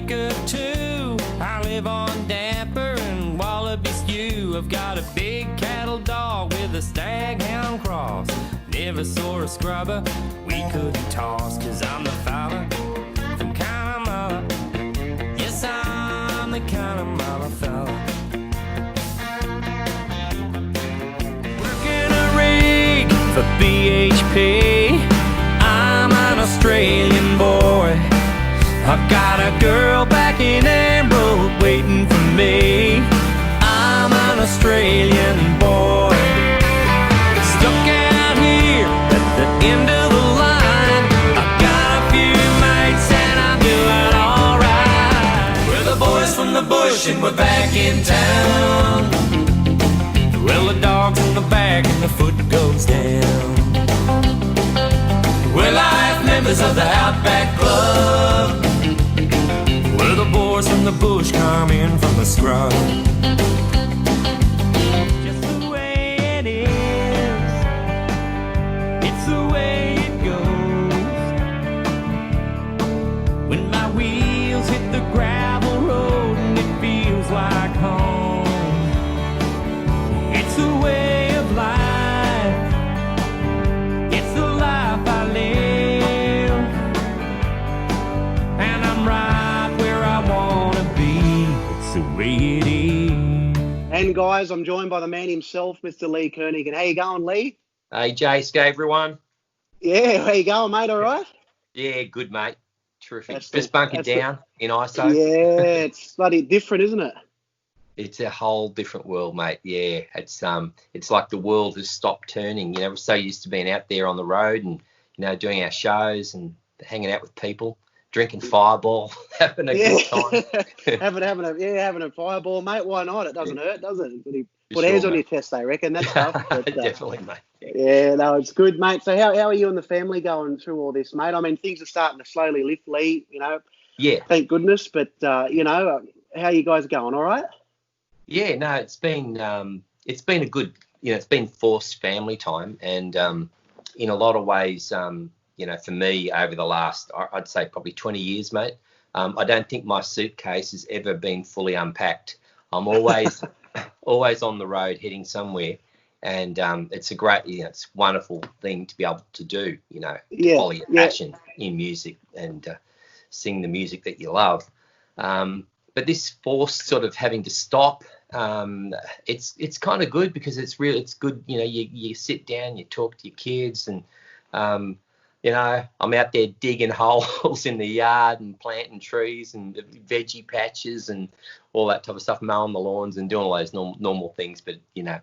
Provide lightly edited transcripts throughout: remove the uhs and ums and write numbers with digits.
make of two. I live on damper and wallaby stew. I've got a big cattle dog with a staghound cross. Never saw a scrubber we couldn't toss. Cause I'm the fella from Connemara. Yes, I'm the Connemara fella. Working a rig for BHP. I'm an Australian boy. I've got a girl back in Emerald waiting for me. I'm an Australian boy, stuck out here at the end of the line. I've got a few mates and I'm doing alright. We're the boys from the bush and we're back in town. Well, the dog's in the back and the foot goes down. We're life members of the Outback Club. We're the boys from the bush come in from the scrub. Just the way it is, it's the way it goes. When my wheels hit the gravel road and it feels like home. It's the way of life, it's the life I live. And I'm right where I wanna be. It's the way it is. And guys, I'm joined by the man himself, Mr. Lee Kernaghan. How you going, Lee? Hey, Jace, everyone. Yeah, how you going, mate? All right? Yeah, good, mate. Terrific. That's Just bunkered down in ISO. Yeah, it's bloody different, isn't it? It's a whole different world, mate. Yeah, it's like the world has stopped turning. You know, we're so used to being out there on the road and, you know, doing our shows and hanging out with people, drinking Fireball, having a good time. having a Fireball, mate. Why not? It doesn't hurt, does it? Put Sure, hairs on mate. your chest, they reckon. That's tough. But, Definitely, mate. yeah, no, it's good, mate. So how are you and the family going through all this, mate? I mean, things are starting to slowly lift, Lee, you know. Yeah. Thank goodness. But, you know, how you guys going? All right? Yeah, no, it's been a good, you know, it's been forced family time, and in a lot of ways, you know, for me over the last, I'd say probably 20 years, mate, I don't think my suitcase has ever been fully unpacked. I'm always always on the road heading somewhere, and it's a great, you know, it's a wonderful thing to be able to do, you know, follow your passion in music and sing the music that you love. But this forced sort of having to stop, it's kind of good because it's good, you know, you sit down, you talk to your kids, and you know, I'm out there digging holes in the yard and planting trees and veggie patches and all that type of stuff, mowing the lawns and doing all those normal things. But, you know,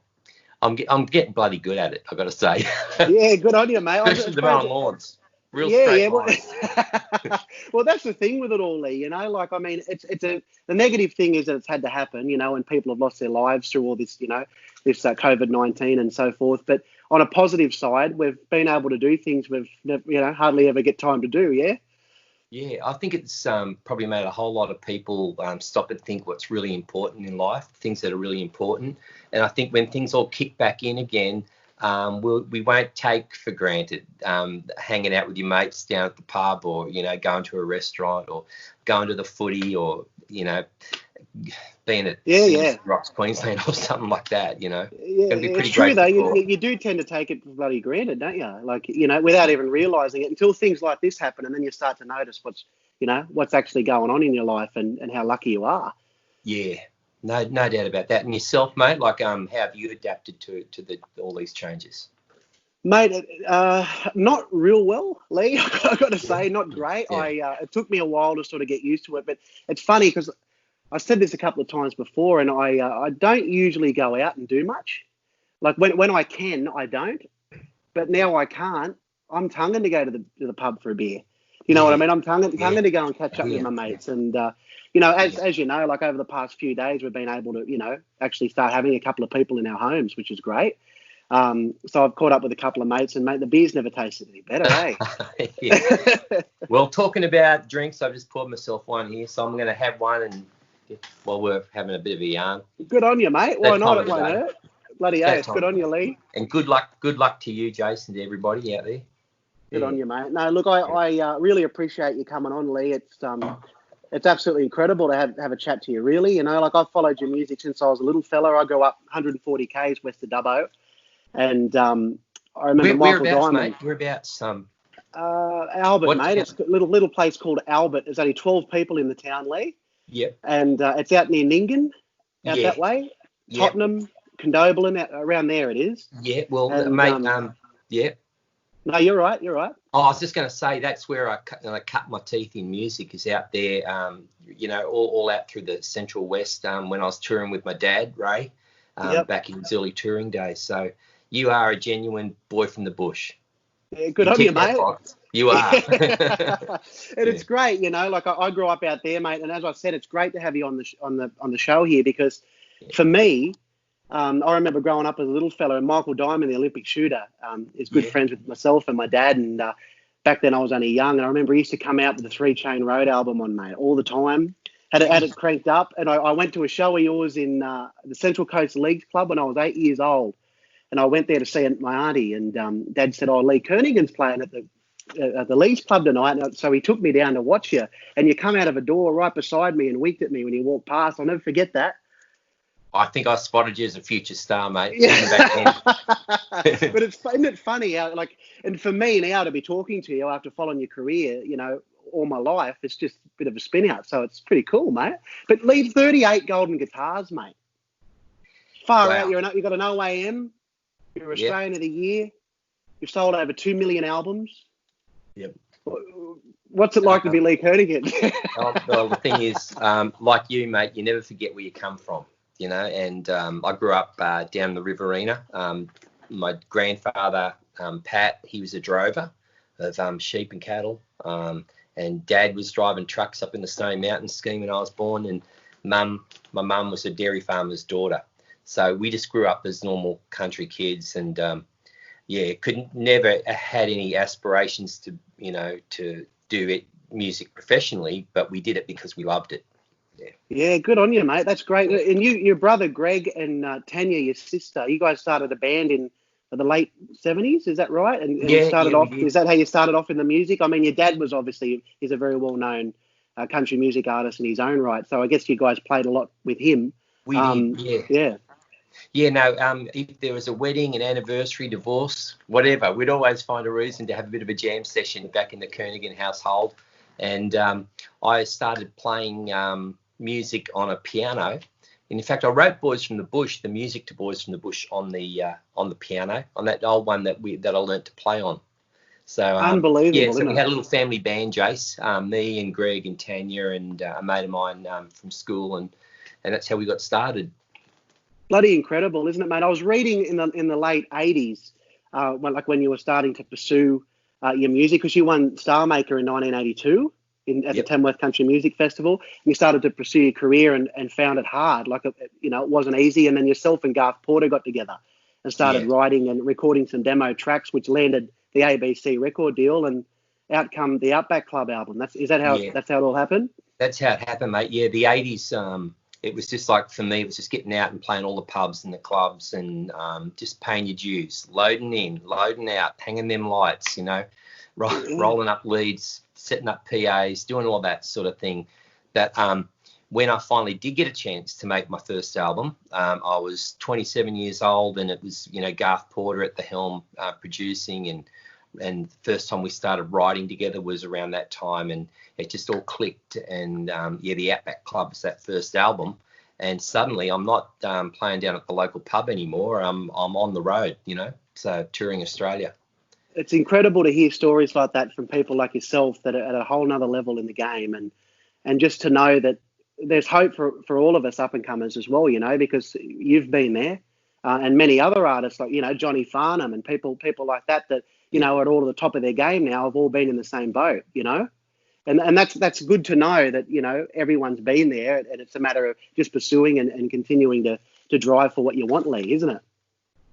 I'm getting bloody good at it, I've got to say. Yeah, good on you, mate. Especially the mowing lawns. Real straight lines. Well, that's the thing with it all, Lee. You know, like, I mean, the negative thing is that it's had to happen, you know, and people have lost their lives through all this, you know, this COVID-19 and so forth. But on a positive side, we've been able to do things we've, you know, hardly ever get time to do. Yeah. Yeah, I think it's probably made a whole lot of people stop and think what's really important in life, things that are really important. And I think when things all kick back in again, we won't take for granted hanging out with your mates down at the pub, or, you know, going to a restaurant, or going to the footy, or, you know, being at Rocks Queensland or something like that, you know. Yeah, it's true though. You do tend to take it for bloody granted, don't you? Like, you know, without even realising it, until things like this happen, and then you start to notice what's actually going on in your life and how lucky you are. Yeah. No doubt about that. And yourself, mate, like, how have you adapted to all these changes? Mate, not real well, Lee. I've got to say, not great. Yeah. It took me a while to sort of get used to it, but it's funny because I said this a couple of times before, and I don't usually go out and do much. Like when I can, I don't. But now I can't. I'm tonguing to go to the pub for a beer. You know what I mean? I'm tonguing to go and catch up with my mates. And, you know, as you know, like over the past few days, we've been able to, you know, actually start having a couple of people in our homes, which is great. So I've caught up with a couple of mates, and, mate, the beer's never tasted any better, eh? Well, talking about drinks, I've just poured myself one here, so I'm going to have one and while we're having a bit of a yarn. Good on you, mate. Why not? It won't hurt. Bloody oath. Good on you, Lee. And good luck to you, Jason, to everybody out there. Good on you, mate. No, look, I really appreciate you coming on, Lee. It's It's absolutely incredible to have a chat to you, really. You know, like I've followed your music since I was a little fella. I grew up 140 k's west of Dubbo, and I remember Michael Whereabouts, Diamond. mate? Whereabouts? Albert, What mate. town? It's a little place called Albert. There's only 12 people in the town, Lee, Yep. and it's out near Ningen, out Yeah. that way. Yep. Tottenham, Condobolin, around there it is. Yeah. Well, And mate. Yeah. no, you're right. You're right. Oh, I was just going to say that's where I cut my teeth in music, is out there, you know, all out through the Central West when I was touring with my dad, Ray, Yep. back in his early touring days. So you are a genuine boy from the bush. Yeah, good on you, tick that mate. box. You are. And it's great, you know. Like I grew up out there, mate. And as I said, it's great to have you on the show here because, for me, I remember growing up as a little fella, and Michael Diamond, the Olympic shooter, is good friends with myself and my dad. And back then I was only young, and I remember he used to come out with the 3 Chain Road album on, mate, all the time. Had it cranked up, and I went to a show of yours in the Central Coast Leagues Club when I was 8 years old, and I went there to see my auntie, and Dad said, "Oh, Lee Kernaghan's playing at the Leagues Club tonight," and so he took me down to watch you, and you come out of a door right beside me and winked at me when you walked past. I'll never forget that. I think I spotted you as a future star, mate. Yeah. But isn't it funny how, like, and for me now to be talking to you after following your career, you know, all my life, it's just a bit of a spin out. So it's pretty cool, mate. But leave 38 golden guitars, mate. Far out. You've got an OAM. You're Australian of the Year. You've sold over 2 million albums. Yep. What's it like to be Lee Kernaghan? Well, the thing is, like you, mate, you never forget where you come from, you know. And I grew up down the Riverina. My grandfather, Pat, he was a drover of sheep and cattle. And Dad was driving trucks up in the Snowy Mountains scheme when I was born. And my mum was a dairy farmer's daughter. So we just grew up as normal country kids, and never had any aspirations to, you know, to do it music professionally, but we did it because we loved it. Yeah, good on you, mate. That's great. And your brother Greg and Tanya, your sister, you guys started a band in the late 70s, is that right? And started off. Is that how you started off in the music? I mean, your dad was he's a very well-known country music artist in his own right. So I guess you guys played a lot with him. We did, yeah. Yeah. Yeah, no, if there was a wedding, an anniversary, divorce, whatever, we'd always find a reason to have a bit of a jam session back in the Kernaghan household. And I started playing music on a piano. And in fact, I wrote Boys from the Bush, the music to Boys from the Bush on the piano, on that old one that I learnt to play on. So unbelievable. Yeah, so we had a little family band, Jace, me and Greg and Tanya and a mate of mine from school, and that's how we got started. Bloody incredible, isn't it, mate? I was reading in the late 80s, when you were starting to pursue your music, because you won Star Maker in 1982 at the Tamworth Country Music Festival. And you started to pursue your career and found it hard. It wasn't easy. And then yourself and Garth Porter got together and started writing and recording some demo tracks, which landed the ABC record deal, and out come the Outback Club album. That's how it all happened? That's how it happened, mate. Yeah, the 80s, it was just like, for me, it was just getting out and playing all the pubs and the clubs and just paying your dues, loading in, loading out, hanging them lights, you know, rolling up leads, setting up PAs, doing all that sort of thing. That when I finally did get a chance to make my first album, I was 27 years old, and it was, you know, Garth Porter at the helm producing, and the first time we started writing together was around that time, and it just all clicked. And the Outback Club was that first album, and suddenly I'm not playing down at the local pub anymore. I'm on the road, you know, so touring Australia. It's incredible to hear stories like that from people like yourself that are at a whole nother level in the game, and just to know that there's hope for all of us up and comers as well, you know, because you've been there, and many other artists like, you know, Johnny Farnham and people like that, you know, at all at the top of their game now, have all been in the same boat, you know, and that's good to know that, you know, everyone's been there, and it's a matter of just pursuing and continuing to drive for what you want, Lee, isn't it?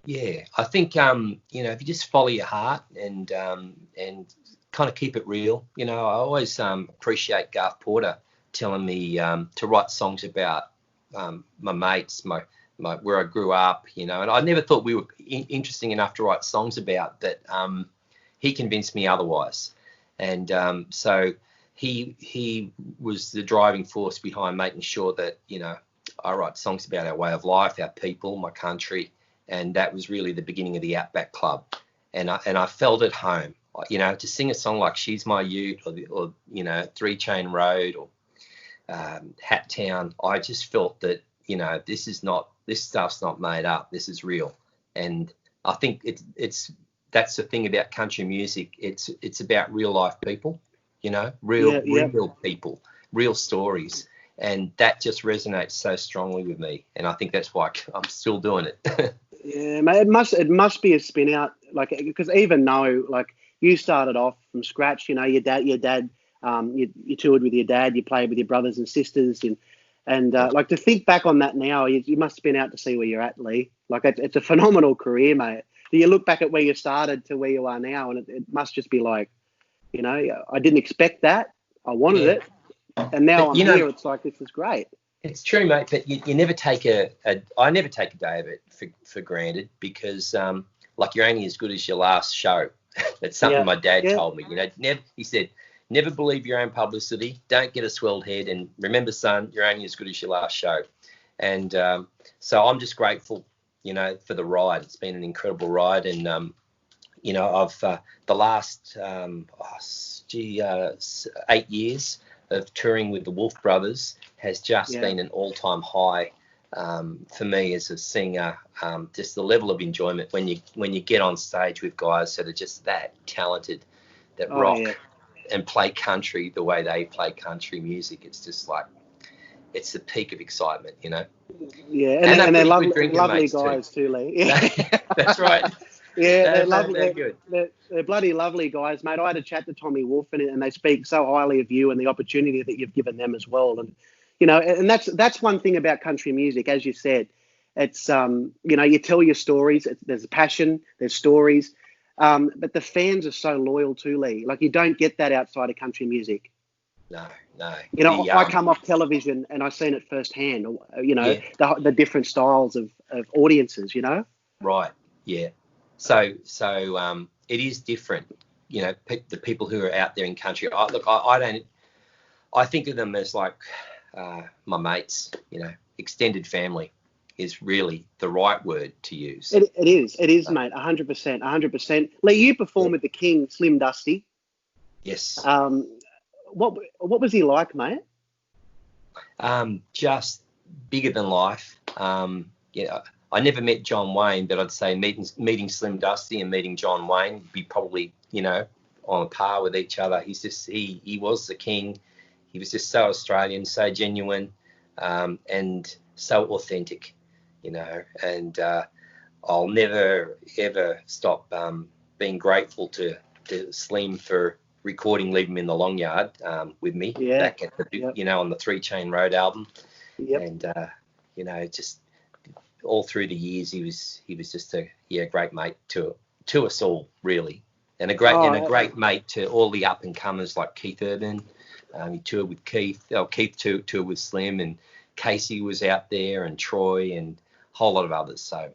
Yeah, I think you know, if you just follow your heart and kind of keep it real, you know, I always appreciate Garth Porter telling me to write songs about my mates, my where I grew up, you know, and I never thought we were interesting enough to write songs about that. He convinced me otherwise, and so he was the driving force behind making sure that, I write songs about our way of life, our people, my country, and that was really the beginning of the Outback Club. And I felt at home, to sing a song like She's My Ute or Three Chain Road or Hat Town. I just felt that, this stuff's not made up. This is real. And I think that's the thing about country music. It's about real life people, real people, real stories. And that just resonates so strongly with me. And I think that's why I'm still doing it. Yeah, mate, it must be a spin out, because even though, you started off from scratch, your dad, you toured with your dad, you played with your brothers and sisters, and to think back on that now, you must have been out to see where you're at, Lee. It's a phenomenal career, mate. You look back at where you started to where you are now, and it must just be I didn't expect that. I wanted it, and now I'm here. It's this is great. It's true, mate, but you never take I never take a day of it for granted, because you're only as good as your last show. That's something my dad told me. He said, never believe your own publicity. Don't get a swelled head. And remember, son, you're only as good as your last show. And so I'm just grateful, for the ride. It's been an incredible ride. And, I've the last 8 years of touring with the Wolf Brothers has just been an all-time high for me as a singer. Just the level of enjoyment when you get on stage with guys that are just that talented, that rock and play country the way they play country music. It's just it's the peak of excitement, Yeah, and they're lovely guys too, Lee. Yeah. That's right. Yeah, they're lovely. They're good. They're bloody lovely guys, mate. I had a chat to Tommy Wolf, and they speak so highly of you and the opportunity that you've given them as well. And and that's one thing about country music, as you said. It's you tell your stories. There's a passion. There's stories, but the fans are so loyal too, Lee. You don't get that outside of country music. No. I come off television and I've seen it firsthand. The different styles of audiences. Right. Yeah. So it is different. The people who are out there in country. I think of them as my mates. Extended family is really the right word to use. It is, mate. 100%. Lee, you performed with the King, Slim Dusty. Yes. What was he like, mate? Just bigger than life. I never met John Wayne, but I'd say meeting Slim Dusty and meeting John Wayne would be probably, on a par with each other. He's just, he was the king. He was just so Australian, so genuine, and so authentic, and I'll never, ever stop being grateful to Slim for recording Leave 'Em in the Long Yard with me back at the, on the Three Chain Road album. Yep. And, just all through the years, he was just a great mate to us all, really. And a great mate to all the up and comers like Keith Urban. He toured with Keith. Keith toured with Slim, and Casey was out there, and Troy, and a whole lot of others. So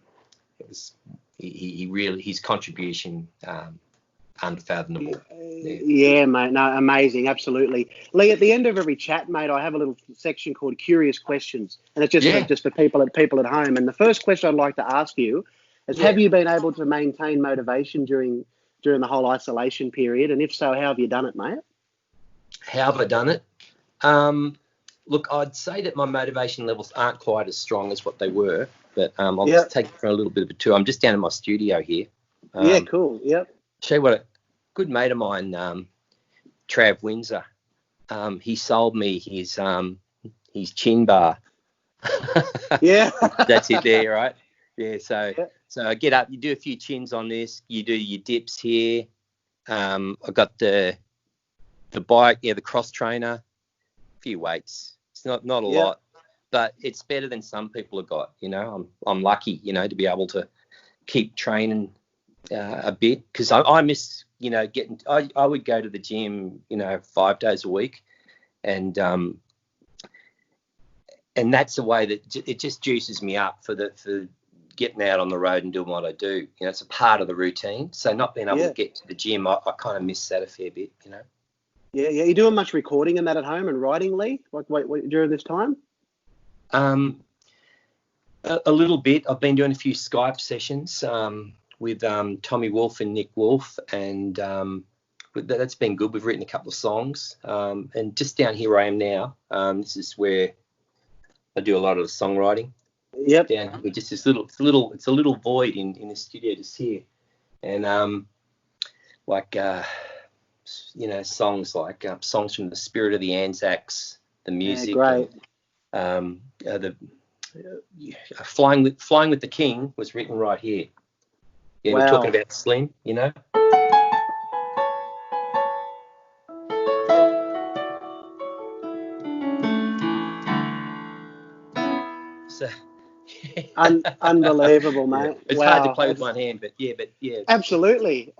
it was he really, his contribution unfathomable. Yeah, mate. No, amazing, absolutely. Lee, at the end of every chat, mate, I have a little section called Curious Questions, and it's just for people at home. And the first question I'd like to ask you is: have you been able to maintain motivation during the whole isolation period? And if so, how have you done it, mate? How have I done it? Look, I'd say that my motivation levels aren't quite as strong as what they were, but I'll just take you for a little bit of a tour. I'm just down in my studio here. Cool. Yep. Show you what a good mate of mine, Trav Windsor, he sold me his chin bar. Yeah. That's it there, right? Yeah, so I get up, you do a few chins on this, you do your dips here. I've got the bike, the cross trainer, a few weights. It's not a lot, but it's better than some people have got, I'm lucky, to be able to keep training a bit, because I miss, I would go to the gym, 5 days a week, and that's the way that it just juices me up for getting out on the road and doing what I do. It's a part of the routine. So not being able to get to the gym, I kind of miss that a fair bit, Yeah, yeah. You doing much recording in that at home and writing, Lee? Like, wait, during this time? Um, a little bit. I've been doing a few Skype sessions with Tommy Wolf and Nick Wolf, and that's been good. We've written a couple of songs, and just down here I am now. This is where I do a lot of the songwriting. Yep. Down here, just this it's a little void in the studio just here, and like songs like songs from the Spirit of the Anzacs, the music, great. and the Flying with the King was written right here. Yeah, Wow. We're talking about Slim, So Unbelievable, mate. It's Wow. hard to play with one hand, but yeah. Absolutely.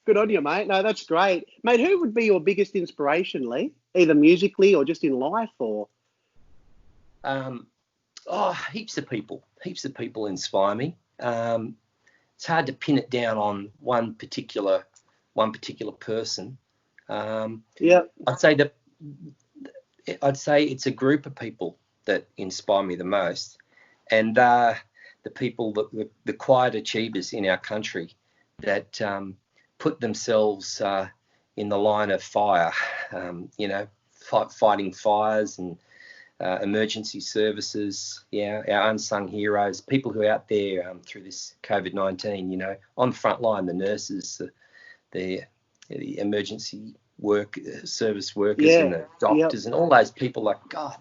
Good on you, mate. No, that's great. Mate, who would be your biggest inspiration, Lee? Either musically or just in life, or? Heaps of people inspire me. It's hard to pin it down on one particular person. Yeah. I'd say it's a group of people that inspire me the most, and the people that the quiet achievers in our country that put themselves in the line of fire, fighting fires and emergency services, our unsung heroes, people who are out there through this COVID-19, on the front line, the nurses, the emergency service workers, and the doctors, and all those people. Like, God,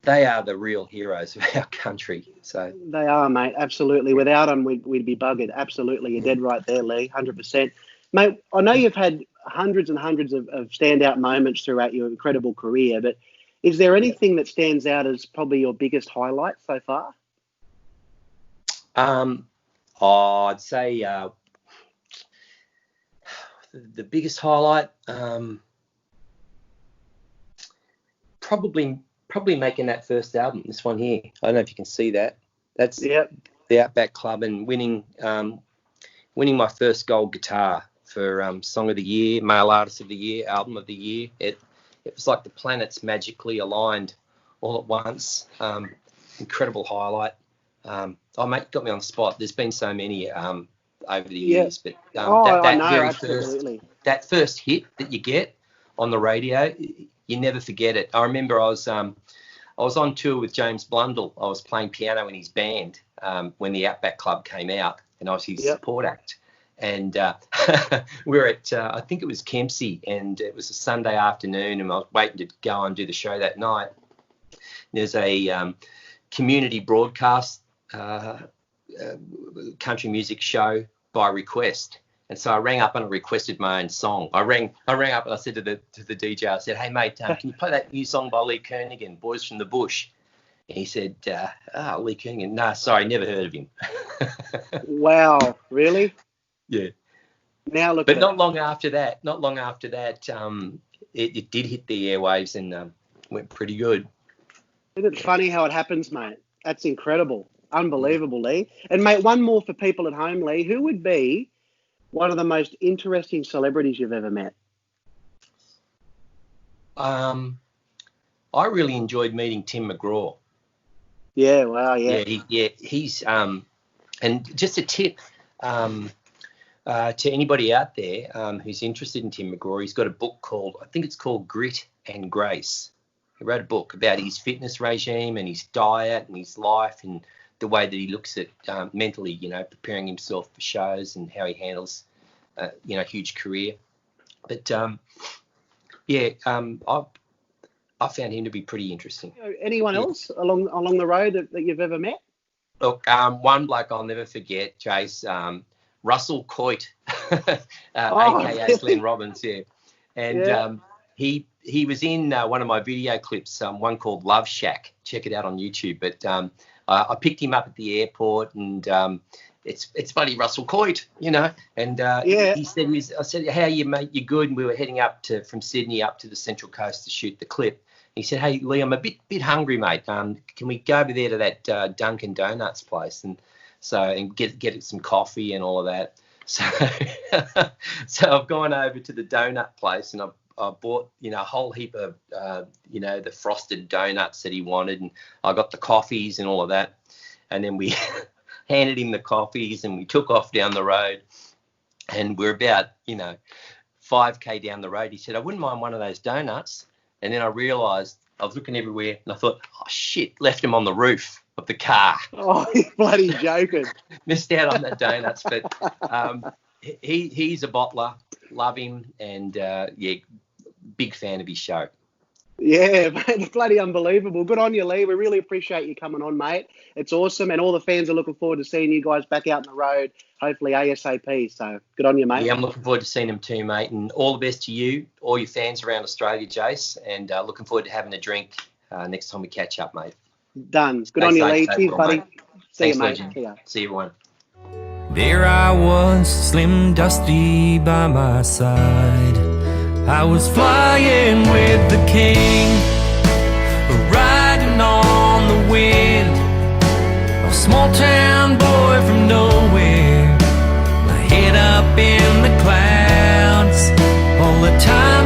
they are the real heroes of our country. So they are, mate. Absolutely. Without them, we'd be buggered. Absolutely, you're dead right there, Lee. 100%, mate. I know you've had hundreds and hundreds of standout moments throughout your incredible career, but is there anything that stands out as probably your biggest highlight so far? I'd say the biggest highlight, probably making that first album, this one here. I don't know if you can see that. That's the Outback Club, and winning my first gold guitar for Song of the Year, Male Artist of the Year, Album of the Year. It was like the planets magically aligned all at once. Incredible highlight. Mate, got me on the spot. There's been so many over the years, but that first hit that you get on the radio, you never forget it. I remember I was on tour with James Blundell. I was playing piano in his band when the Outback Club came out, and I was his support act. And we were at, I think it was Kempsey, and it was a Sunday afternoon, and I was waiting to go and do the show that night. There's a community broadcast country music show by request. And so I rang up and requested my own song. I rang up and I said to the DJ, I said, "Hey, mate, can you play that new song by Lee Kernaghan, Boys from the Bush?" And he said, Lee Kernaghan. No, sorry, never heard of him. Wow, really? Yeah. Now look. But not long after that, it did hit the airwaves and went pretty good. Isn't it funny how it happens, mate? That's incredible. Unbelievable, Lee. And, mate, one more for people at home, Lee. Who would be one of the most interesting celebrities you've ever met? I really enjoyed meeting Tim McGraw. Yeah, wow, yeah. He's and just a tip to anybody out there who's interested in Tim McGraw, he's got a book called Grit and Grace. He wrote a book about his fitness regime and his diet and his life and the way that he looks at mentally, preparing himself for shows and how he handles, huge career. But I found him to be pretty interesting. Anyone else along the road that you've ever met? Look, one bloke I'll never forget, Chase, Russell Coit, aka Glenn Robbins, and he was in one of my video clips, one called Love Shack. Check it out on YouTube. But I picked him up at the airport, and it's funny, Russell Coit, and he said, I said, "How are you, mate? You good?" And we were heading from Sydney up to the Central Coast to shoot the clip. He said, "Hey, Lee, I'm a bit hungry, mate. Can we go over there to that Dunkin' Donuts place and get some coffee and all of that?" So, so I've gone over to the donut place and I bought, a whole heap of, the frosted donuts that he wanted, and I got the coffees and all of that. And then we handed him the coffees and we took off down the road, and we're about, 5K down the road. He said, I wouldn't mind one of those donuts. And then I realised I was looking everywhere and I thought, oh shit, left him on the roof of the car. Oh, you're bloody joking. Missed out on the donuts, but he's a bottler. Love him, and big fan of his show. Yeah, mate, it's bloody unbelievable. Good on you, Lee. We really appreciate you coming on, mate. It's awesome, and all the fans are looking forward to seeing you guys back out on the road, hopefully ASAP. So good on you, mate. Yeah, I'm looking forward to seeing them too, mate, and all the best to you, all your fans around Australia, Jace, and looking forward to having a drink next time we catch up, mate. Done. Good on you, Lee. Cheers, buddy. Mate. See you, Thanks, mate. legend. See you, everyone. There I was, slim dusty by my side. I was flying with the king, riding on the wind. A small town boy from nowhere, my head up in the clouds all the time.